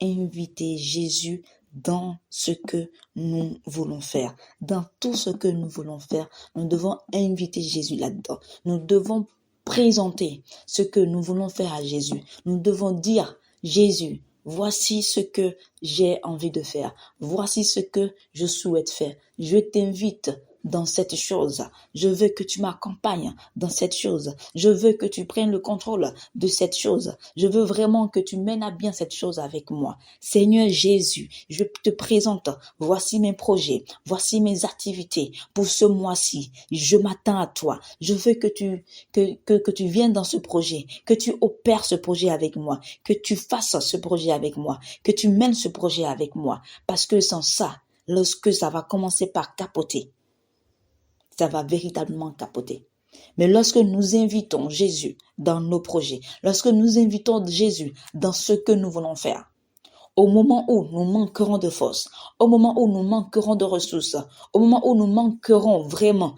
inviter Jésus dans ce que nous voulons faire. Dans tout ce que nous voulons faire, nous devons inviter Jésus là-dedans. Nous devons présenter ce que nous voulons faire à Jésus. Nous devons dire, Jésus, voici ce que j'ai envie de faire. Voici ce que je souhaite faire. Je t'invite dans cette chose. Je veux que tu m'accompagnes dans cette chose. Je veux que tu prennes le contrôle de cette chose. Je veux vraiment que tu mènes à bien cette chose avec moi. Seigneur Jésus, je te présente, voici mes projets, voici mes activités pour ce mois-ci. Je m'attends à toi. Je veux que tu viennes dans ce projet, que tu opères ce projet avec moi, que tu fasses ce projet avec moi, que tu mènes ce projet avec moi. Parce que sans ça, lorsque ça va commencer par capoter, ça va véritablement capoter. Mais lorsque nous invitons Jésus dans nos projets, lorsque nous invitons Jésus dans ce que nous voulons faire, au moment où nous manquerons de force, au moment où nous manquerons de ressources, au moment où nous manquerons vraiment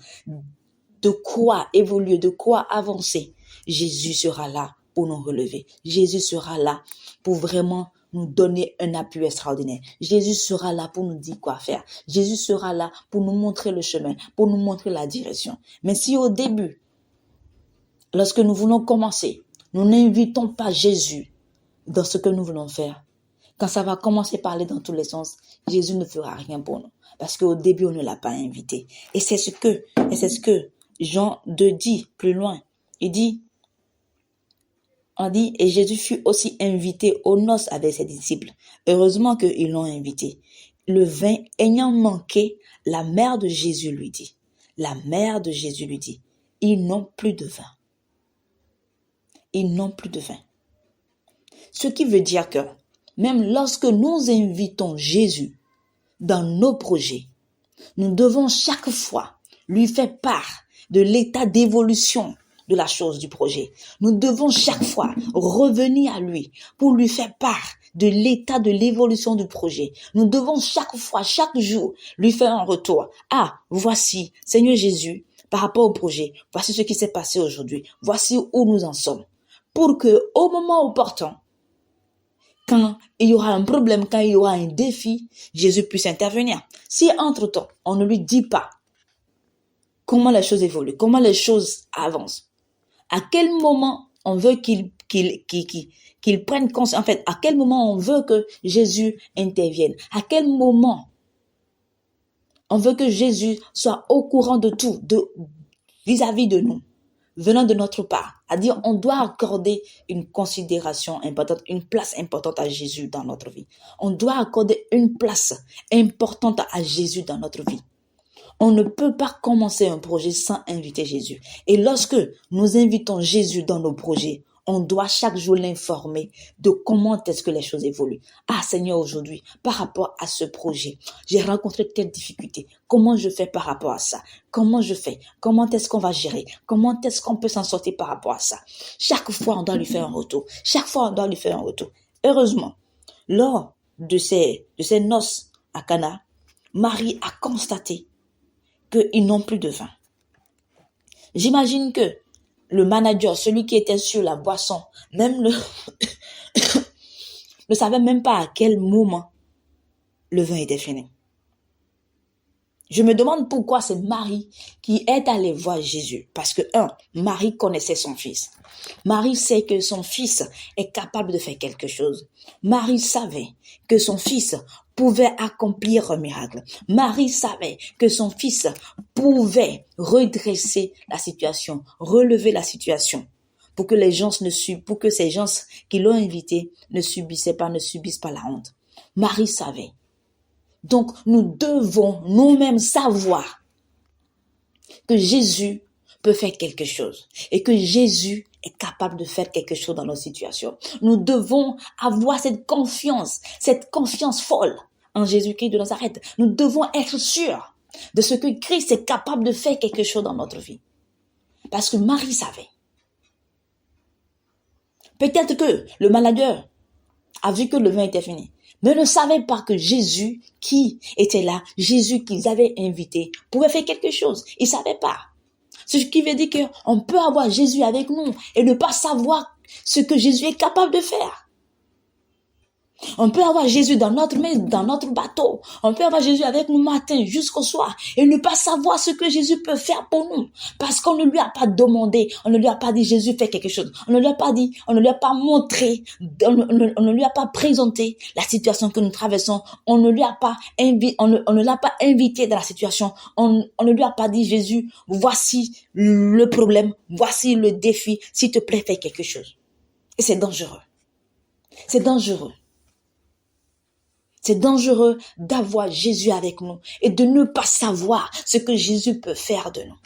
de quoi évoluer, de quoi avancer, Jésus sera là pour nous relever. Jésus sera là pour vraiment nous donner un appui extraordinaire. Jésus sera là pour nous dire quoi faire. Jésus sera là pour nous montrer le chemin, pour nous montrer la direction. Mais si au début, lorsque nous voulons commencer, nous n'invitons pas Jésus dans ce que nous voulons faire, quand ça va commencer par aller dans tous les sens, Jésus ne fera rien pour nous. Parce qu'au début, on ne l'a pas invité. Et c'est ce que Jean 2 dit plus loin. On dit, et Jésus fut aussi invité aux noces avec ses disciples. Heureusement qu'ils l'ont invité. Le vin ayant manqué, la mère de Jésus lui dit, ils n'ont plus de vin. Ils n'ont plus de vin. Ce qui veut dire que, même lorsque nous invitons Jésus dans nos projets, nous devons chaque fois lui faire part de l'état d'évolution de la chose du projet. Nous devons chaque fois revenir à lui pour lui faire part de l'état de l'évolution du projet. Nous devons chaque fois, chaque jour, lui faire un retour. Ah, voici, Seigneur Jésus, par rapport au projet, voici ce qui s'est passé aujourd'hui. Voici où nous en sommes. Pour que, au moment opportun, quand il y aura un problème, quand il y aura un défi, Jésus puisse intervenir. Si entre-temps, on ne lui dit pas comment les choses évoluent, comment les choses avancent, à quel moment on veut qu'il prenne conscience, en fait, à quel moment on veut que Jésus intervienne, à quel moment on veut que Jésus soit au courant de tout, vis-à-vis de nous, venant de notre part. C'est-à-dire, on doit accorder une considération importante, une place importante à Jésus dans notre vie. On doit accorder une place importante à Jésus dans notre vie. On ne peut pas commencer un projet sans inviter Jésus. Et lorsque nous invitons Jésus dans nos projets, on doit chaque jour l'informer de comment est-ce que les choses évoluent. Ah Seigneur, aujourd'hui, par rapport à ce projet, j'ai rencontré telle difficulté. Comment je fais par rapport à ça? Comment je fais? Comment est-ce qu'on va gérer? Comment est-ce qu'on peut s'en sortir par rapport à ça? Chaque fois, on doit lui faire un retour. Heureusement, lors de ces noces à Cana, Marie a constaté qu'ils n'ont plus de vin. J'imagine que le manager, celui qui était sur la boisson, même ne savait même pas à quel moment le vin était fini. Je me demande pourquoi c'est Marie qui est allée voir Jésus. Parce que, Marie connaissait son fils. Marie sait que son fils est capable de faire quelque chose. Marie savait que son fils pouvait accomplir un miracle. Marie savait que son fils pouvait redresser la situation, relever la situation, pour que ces gens qui l'ont invité ne subissent pas la honte. Marie savait. Donc, nous devons nous-mêmes savoir que Jésus peut faire quelque chose et que Jésus est capable de faire quelque chose dans nos situations. Nous devons avoir cette confiance folle en Jésus-Christ de Nazareth. Nous devons être sûrs de ce que Christ est capable de faire quelque chose dans notre vie. Parce que Marie savait. Peut-être que le manager a vu que le vin était fini, mais ne savait pas que Jésus qui était là, Jésus qu'ils avaient invité, pouvait faire quelque chose. Il ne savait pas. Ce qui veut dire qu'on peut avoir Jésus avec nous et ne pas savoir ce que Jésus est capable de faire. On peut avoir Jésus dans notre main, dans notre bateau. On peut avoir Jésus avec nous matin jusqu'au soir et ne pas savoir ce que Jésus peut faire pour nous. Parce qu'on ne lui a pas demandé, on ne lui a pas dit Jésus fait quelque chose. On ne lui a pas dit, on ne lui a pas montré, on ne lui a pas présenté la situation que nous traversons. On ne lui a pas on ne l'a pas invité dans la situation. On ne lui a pas dit Jésus, voici le problème, voici le défi, s'il te plaît fais quelque chose. Et c'est dangereux. C'est dangereux. C'est dangereux d'avoir Jésus avec nous et de ne pas savoir ce que Jésus peut faire de nous.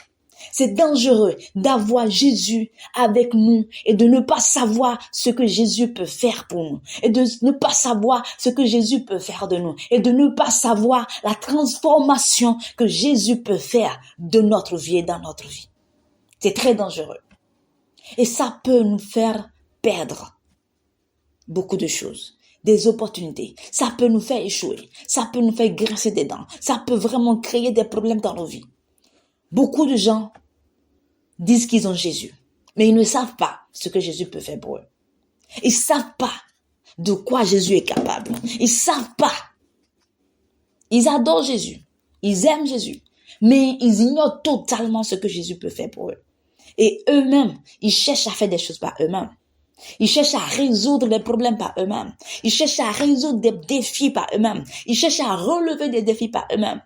C'est dangereux d'avoir Jésus avec nous et de ne pas savoir ce que Jésus peut faire pour nous et de ne pas savoir ce que Jésus peut faire de nous et de ne pas savoir la transformation que Jésus peut faire de notre vie et dans notre vie. C'est très dangereux. Et ça peut nous faire perdre beaucoup de choses. Des opportunités. Ça peut nous faire échouer. Ça peut nous faire grincer des dents. Ça peut vraiment créer des problèmes dans nos vies. Beaucoup de gens disent qu'ils ont Jésus, mais ils ne savent pas ce que Jésus peut faire pour eux. Ils ne savent pas de quoi Jésus est capable. Ils ne savent pas. Ils adorent Jésus. Ils aiment Jésus. Mais ils ignorent totalement ce que Jésus peut faire pour eux. Et eux-mêmes, ils cherchent à faire des choses par eux-mêmes. Ils cherchent à résoudre les problèmes par eux-mêmes. Ils cherchent à résoudre des défis par eux-mêmes. Ils cherchent à relever des défis par eux-mêmes.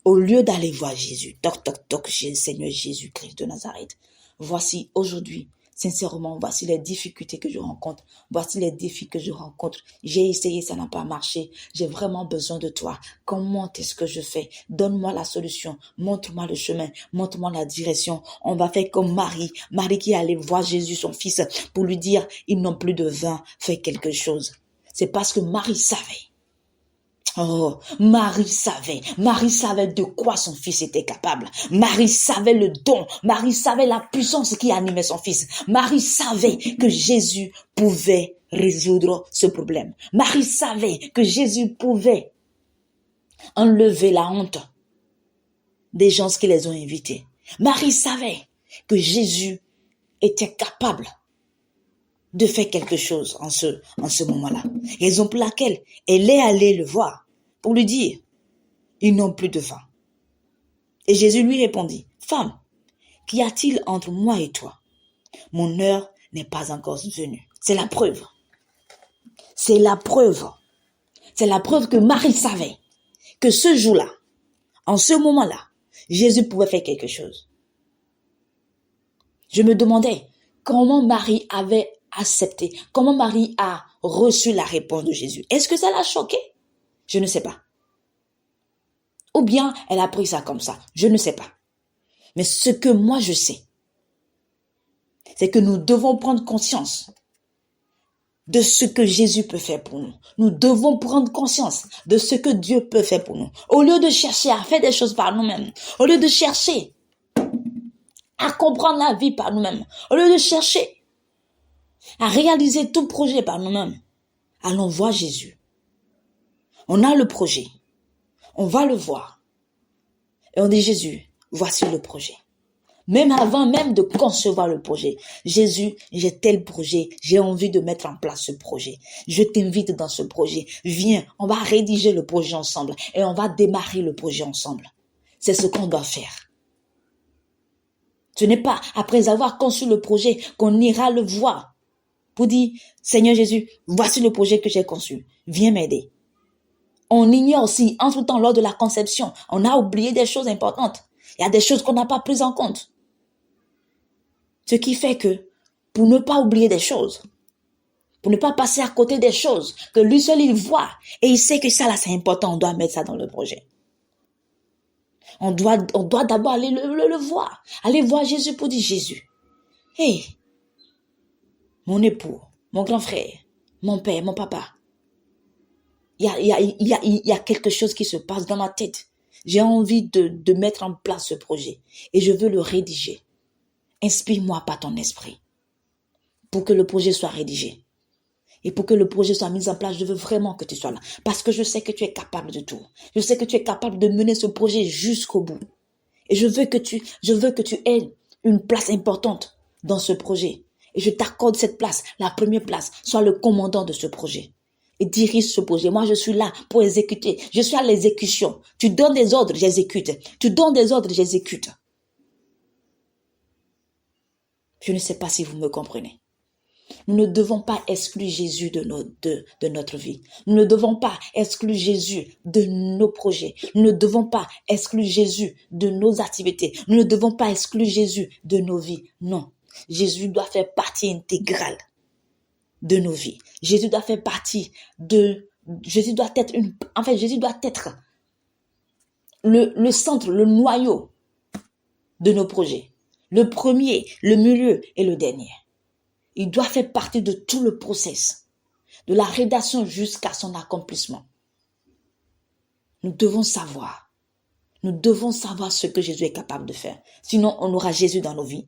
Au lieu d'aller voir Jésus, toc, toc, toc, Seigneur Jésus-Christ de Nazareth. Voici aujourd'hui, sincèrement, voici les difficultés que je rencontre. Voici les défis que je rencontre. J'ai essayé, ça n'a pas marché. J'ai vraiment besoin de toi. Comment est-ce que je fais? Donne-moi la solution. Montre-moi le chemin. Montre-moi la direction. On va faire comme Marie. Marie qui allait voir Jésus, son fils, pour lui dire, ils n'ont plus de vin. Fais quelque chose. C'est parce que Marie savait. Oh, Marie savait de quoi son fils était capable. Marie savait le don, Marie savait la puissance qui animait son fils. Marie savait que Jésus pouvait résoudre ce problème. Marie savait que Jésus pouvait enlever la honte des gens qui les ont invités. Marie savait que Jésus était capable de faire quelque chose en ce moment-là. Raison pour laquelle elle est allée le voir pour lui dire, ils n'ont plus de vin. Et Jésus lui répondit, femme, qu'y a-t-il entre moi et toi? Mon heure n'est pas encore venue. C'est la preuve. C'est la preuve. C'est la preuve que Marie savait que ce jour-là, en ce moment-là, Jésus pouvait faire quelque chose. Je me demandais comment Marie avait accepté, comment Marie a reçu la réponse de Jésus. Est-ce que ça l'a choquée? Je ne sais pas. Ou bien elle a pris ça comme ça. Je ne sais pas. Mais ce que moi je sais, c'est que nous devons prendre conscience de ce que Jésus peut faire pour nous. Nous devons prendre conscience de ce que Dieu peut faire pour nous. Au lieu de chercher à faire des choses par nous-mêmes, au lieu de chercher à comprendre la vie par nous-mêmes, au lieu de chercher à réaliser tout projet par nous-mêmes, allons voir Jésus. On a le projet. On va le voir. Et on dit, Jésus, voici le projet. Même avant même de concevoir le projet. Jésus, j'ai tel projet. J'ai envie de mettre en place ce projet. Je t'invite dans ce projet. Viens, on va rédiger le projet ensemble. Et on va démarrer le projet ensemble. C'est ce qu'on doit faire. Ce n'est pas après avoir conçu le projet qu'on ira le voir pour dire, Seigneur Jésus, voici le projet que j'ai conçu. Viens m'aider. On ignore aussi, entre-temps, lors de la conception, on a oublié des choses importantes. Il y a des choses qu'on n'a pas prises en compte. Ce qui fait que, pour ne pas oublier des choses, pour ne pas passer à côté des choses, que lui seul il voit, et il sait que ça là c'est important, on doit mettre ça dans le projet. On doit d'abord aller le voir. Aller voir Jésus pour dire, Jésus, hey, mon époux, mon grand frère, mon père, mon papa, il y a quelque chose qui se passe dans ma tête. J'ai envie de mettre en place ce projet et je veux le rédiger. Inspire-moi par ton esprit pour que le projet soit rédigé. Et pour que le projet soit mis en place, je veux vraiment que tu sois là. Parce que je sais que tu es capable de tout. Je sais que tu es capable de mener ce projet jusqu'au bout. Et je veux que tu aies une place importante dans ce projet. Et je t'accorde cette place, la première place. Sois le commandant de ce projet. et dirige ce projet. Moi, je suis là pour exécuter. Je suis à l'exécution. Tu donnes des ordres, j'exécute. Tu donnes des ordres, j'exécute. Je ne sais pas si vous me comprenez. Nous ne devons pas exclure Jésus de notre vie. Nous ne devons pas exclure Jésus de nos projets. Nous ne devons pas exclure Jésus de nos activités. Nous ne devons pas exclure Jésus de nos vies. Non. Jésus doit faire partie intégrale de nos vies. Jésus doit faire partie Jésus doit être Jésus doit être le centre, le noyau de nos projets. Le premier, le milieu et le dernier. Il doit faire partie de tout le process, de la rédaction jusqu'à son accomplissement. Nous devons savoir ce que Jésus est capable de faire. Sinon, on aura Jésus dans nos vies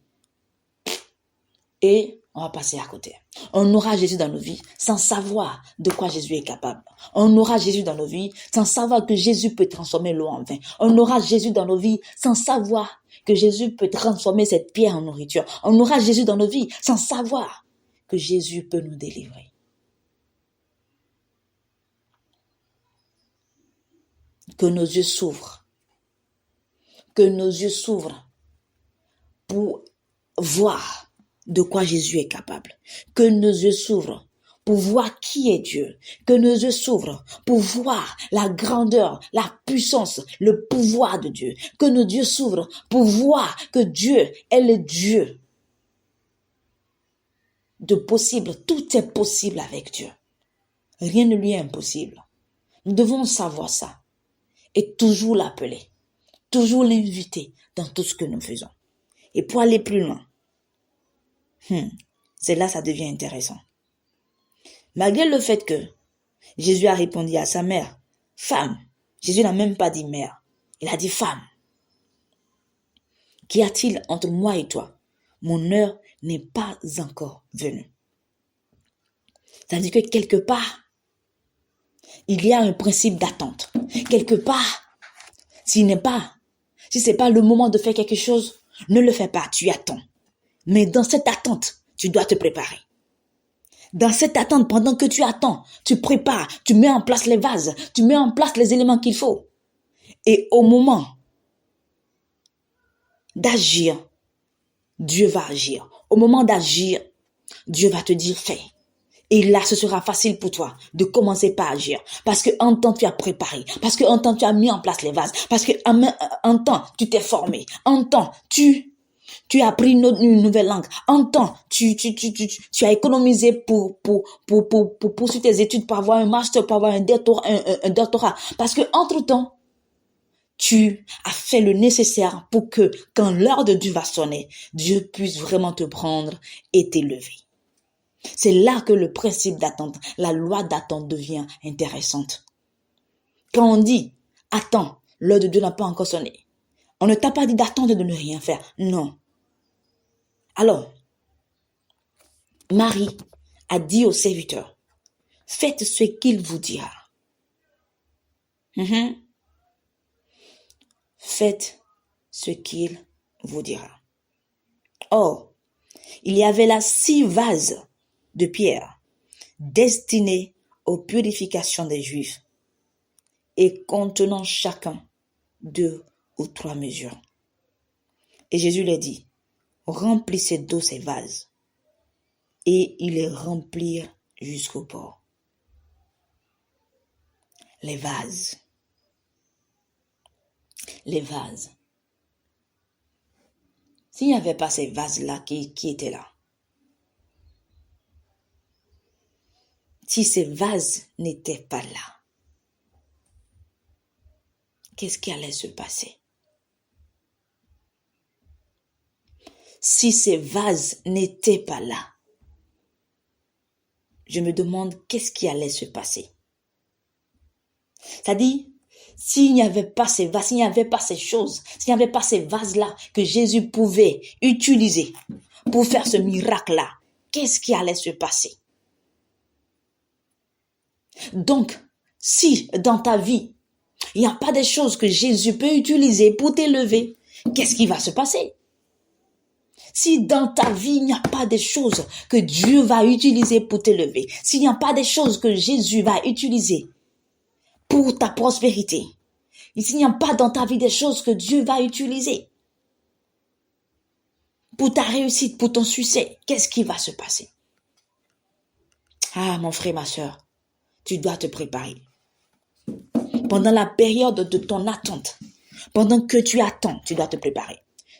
et on va passer à côté. On aura Jésus dans nos vies sans savoir de quoi Jésus est capable. On aura Jésus dans nos vies sans savoir que Jésus peut transformer l'eau en vin. On aura Jésus dans nos vies sans savoir que Jésus peut transformer cette pierre en nourriture. On aura Jésus dans nos vies sans savoir que Jésus peut nous délivrer. Que nos yeux s'ouvrent. Que nos yeux s'ouvrent pour voir de quoi Jésus est capable. Que nos yeux s'ouvrent pour voir qui est Dieu. Que nos yeux s'ouvrent pour voir la grandeur, la puissance, le pouvoir de Dieu. Que nos yeux s'ouvrent pour voir que Dieu est le Dieu de possible. Tout est possible avec Dieu. Rien ne lui est impossible. Nous devons savoir ça et toujours l'appeler, toujours l'inviter dans tout ce que nous faisons. Et pour aller plus loin, c'est là que ça devient intéressant. Malgré le fait que Jésus a répondu à sa mère, « Femme », Jésus n'a même pas dit « mère », il a dit « femme ». Qu'y a-t-il entre moi et toi? Mon heure n'est pas encore venue. C'est-à-dire que quelque part, il y a un principe d'attente. Quelque part, si c'est pas le moment de faire quelque chose, ne le fais pas, tu attends. Mais dans cette attente, tu dois te préparer. Dans cette attente, pendant que tu attends, tu prépares, tu mets en place les vases, tu mets en place les éléments qu'il faut. Et au moment d'agir, Dieu va agir. Au moment d'agir, Dieu va te dire fais. Et là, ce sera facile pour toi de commencer par agir. Parce qu'en temps, tu as préparé. Parce qu'en temps, tu as mis en place les vases. Parce qu'en temps, tu t'es formé. En temps, tu as appris une nouvelle langue. En temps, tu as économisé pour poursuivre tes études, pour avoir un master, pour avoir un doctorat. Parce que entre-temps, tu as fait le nécessaire pour que, quand l'heure de Dieu va sonner, Dieu puisse vraiment te prendre et t'élever. C'est là que le principe d'attente, la loi d'attente devient intéressante. Quand on dit « Attends, l'heure de Dieu n'a pas encore sonné », on ne t'a pas dit d'attendre et de ne rien faire. Non. Alors, Marie a dit au serviteur, « Faites ce qu'il vous dira. » Faites ce qu'il vous dira. Or, il y avait là 6 vases de pierre destinés aux purifications des Juifs et contenant chacun 2 ou 3 mesures. Et Jésus leur dit, remplissez d'eau ces vases. Et ils les remplirent jusqu'au bord. Les vases. Les vases. S'il n'y avait pas ces vases-là qui étaient là, si ces vases n'étaient pas là, qu'est-ce qui allait se passer? Si ces vases n'étaient pas là, je me demande qu'est-ce qui allait se passer. C'est-à-dire, s'il n'y avait pas ces vases, s'il n'y avait pas ces choses, s'il n'y avait pas ces vases-là que Jésus pouvait utiliser pour faire ce miracle-là, qu'est-ce qui allait se passer? Donc, si dans ta vie, il n'y a pas des choses que Jésus peut utiliser pour t'élever, qu'est-ce qui va se passer? Si dans ta vie, il n'y a pas des choses que Dieu va utiliser pour t'élever, s'il n'y a pas des choses que Jésus va utiliser pour ta prospérité, et s'il n'y a pas dans ta vie des choses que Dieu va utiliser pour ta réussite, pour ton succès, qu'est-ce qui va se passer? Ah, mon frère, ma soeur, tu dois te préparer. Pendant la période de ton attente, pendant que tu attends, tu dois te préparer.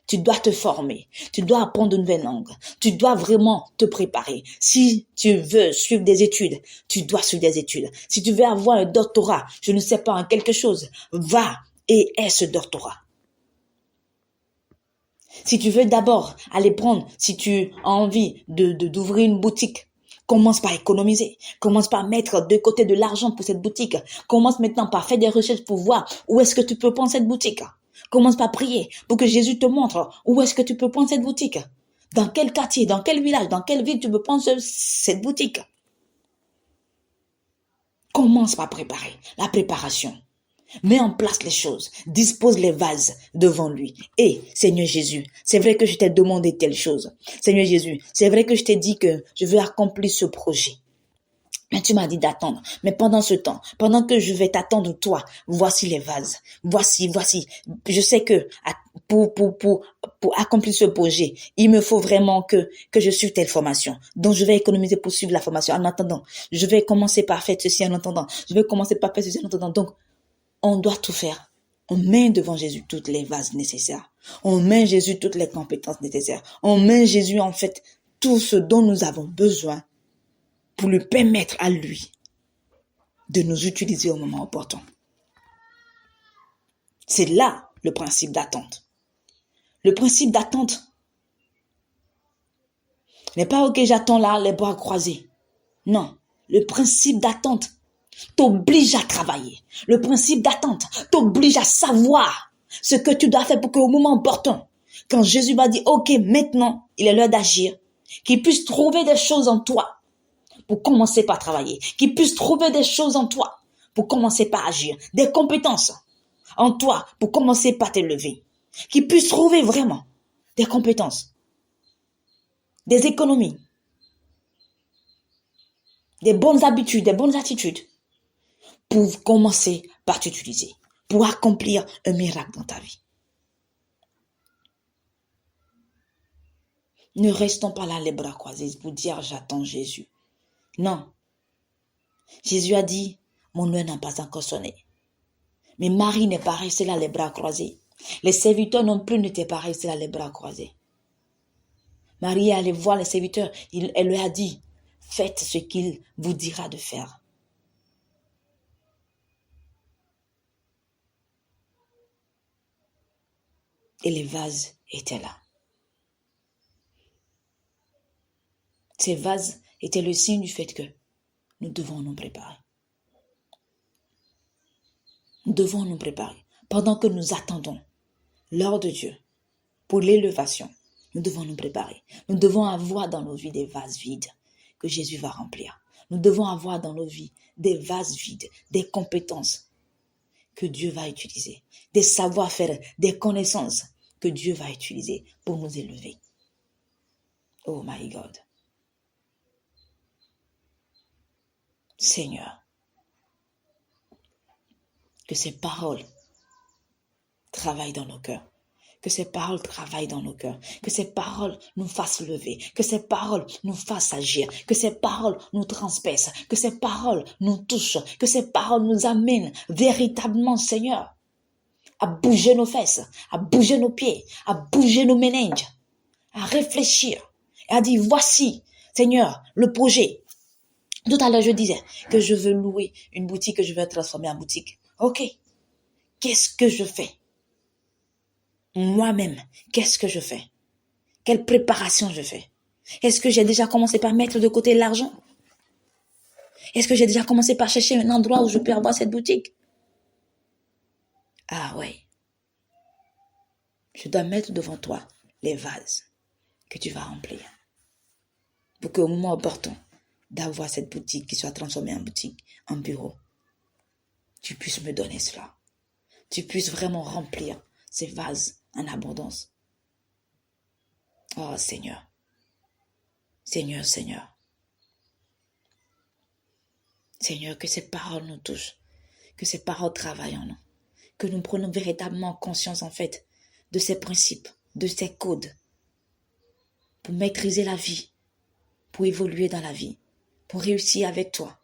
Tu dois te former. Tu dois apprendre de nouvelles langues. Tu dois vraiment te préparer. Si tu veux suivre des études, tu dois suivre des études. Si tu veux avoir un doctorat, je ne sais pas, en quelque chose, va et aie ce doctorat. Si tu veux d'abord aller prendre, si tu as envie d'ouvrir une boutique, commence par économiser. Commence par mettre de côté de l'argent pour cette boutique. Commence maintenant par faire des recherches pour voir où est-ce que tu peux prendre cette boutique. Commence par prier pour que Jésus te montre où est-ce que tu peux prendre cette boutique. Dans quel quartier, dans quel village, dans quelle ville tu peux prendre cette boutique. Commence par préparer. La préparation. Mets en place les choses. Dispose les vases devant lui. Et, Seigneur Jésus, c'est vrai que je t'ai demandé telle chose. Seigneur Jésus, c'est vrai que je t'ai dit que je veux accomplir ce projet. Mais tu m'as dit d'attendre. Mais pendant ce temps, pendant que je vais t'attendre toi, voici les vases. Voici. Je sais que pour accomplir ce projet, il me faut vraiment que je suive telle formation. Donc, je vais économiser pour suivre la formation. En attendant, je vais commencer par faire ceci en attendant. Je vais commencer par faire ceci en attendant. Donc, on doit tout faire. On met devant Jésus toutes les vases nécessaires. On met Jésus toutes les compétences nécessaires. On met Jésus, en fait, tout ce dont nous avons besoin pour lui permettre à lui de nous utiliser au moment opportun. C'est là le principe d'attente. Le principe d'attente n'est pas « ok, j'attends là, les bras croisés ». Non, le principe d'attente t'oblige à travailler. Le principe d'attente t'oblige à savoir ce que tu dois faire pour qu'au moment opportun, quand Jésus va dire « ok, maintenant, il est l'heure d'agir », qu'il puisse trouver des choses en toi pour commencer par travailler, qu'il puisse trouver des choses en toi pour commencer par agir, des compétences en toi pour commencer par t'élever, qu'il puisse trouver vraiment des compétences, des économies, des bonnes habitudes, des bonnes attitudes pour commencer par t'utiliser, pour accomplir un miracle dans ta vie. Ne restons pas là les bras croisés pour dire « j'attends Jésus ». Non. Jésus a dit, mon heure n'a pas encore sonné. Mais Marie n'est pas restée là les bras croisés. Les serviteurs non plus n'étaient pas restés là les bras croisés. Marie est allée voir les serviteurs. Elle leur a dit, faites ce qu'il vous dira de faire. Et les vases étaient là. Ces vases étaient le signe du fait que nous devons nous préparer. Nous devons nous préparer. Pendant que nous attendons l'heure de Dieu pour l'élévation, nous devons nous préparer. Nous devons avoir dans nos vies des vases vides que Jésus va remplir. Nous devons avoir dans nos vies des vases vides, des compétences que Dieu va utiliser, des savoir-faire, des connaissances que Dieu va utiliser pour nous élever. Oh my God. Seigneur, que ces paroles travaillent dans nos cœurs. Que ces paroles travaillent dans nos cœurs. Que ces paroles nous fassent lever. Que ces paroles nous fassent agir. Que ces paroles nous transpercent. Que ces paroles nous touchent. Que ces paroles nous amènent véritablement, Seigneur, à bouger nos fesses, à bouger nos pieds, à bouger nos méninges, à réfléchir et à dire, voici, Seigneur, le projet. Tout à l'heure, je disais que je veux louer une boutique, que je veux transformer en boutique. Ok, qu'est-ce que je fais? Moi-même, qu'est-ce que je fais? Quelle préparation je fais? Est-ce que j'ai déjà commencé par mettre de côté l'argent? Est-ce que j'ai déjà commencé par chercher un endroit où je peux avoir cette boutique? Ah ouais. Je dois mettre devant toi les vases que tu vas remplir. Pour qu'au moment opportun d'avoir cette boutique qui soit transformée en boutique, en bureau, tu puisses me donner cela. Tu puisses vraiment remplir ces vases en abondance. Oh Seigneur, Seigneur, Seigneur. Seigneur, que ces paroles nous touchent, que ces paroles travaillent en nous, que nous prenons véritablement conscience en fait de ces principes, de ces codes, pour maîtriser la vie, pour évoluer dans la vie, pour réussir avec toi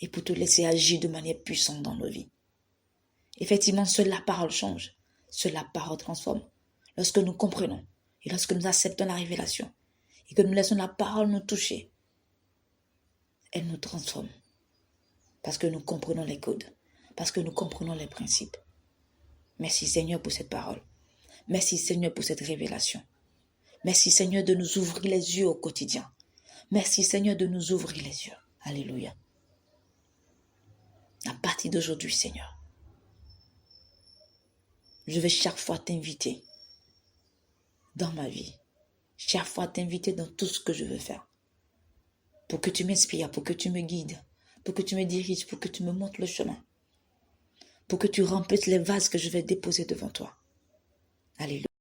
et pour te laisser agir de manière puissante dans nos vies. Effectivement, seule la parole change, seule la parole transforme. Lorsque nous comprenons et lorsque nous acceptons la révélation et que nous laissons la parole nous toucher, elle nous transforme parce que nous comprenons les codes, parce que nous comprenons les principes. Merci Seigneur pour cette parole. Merci Seigneur pour cette révélation. Merci Seigneur de nous ouvrir les yeux au quotidien. Merci Seigneur de nous ouvrir les yeux. Alléluia. À partir d'aujourd'hui, Seigneur, je vais chaque fois t'inviter dans ma vie. Chaque fois t'inviter dans tout ce que je veux faire. Pour que tu m'inspires, pour que tu me guides, pour que tu me diriges, pour que tu me montres le chemin. Pour que tu remplisses les vases que je vais déposer devant toi. Alléluia.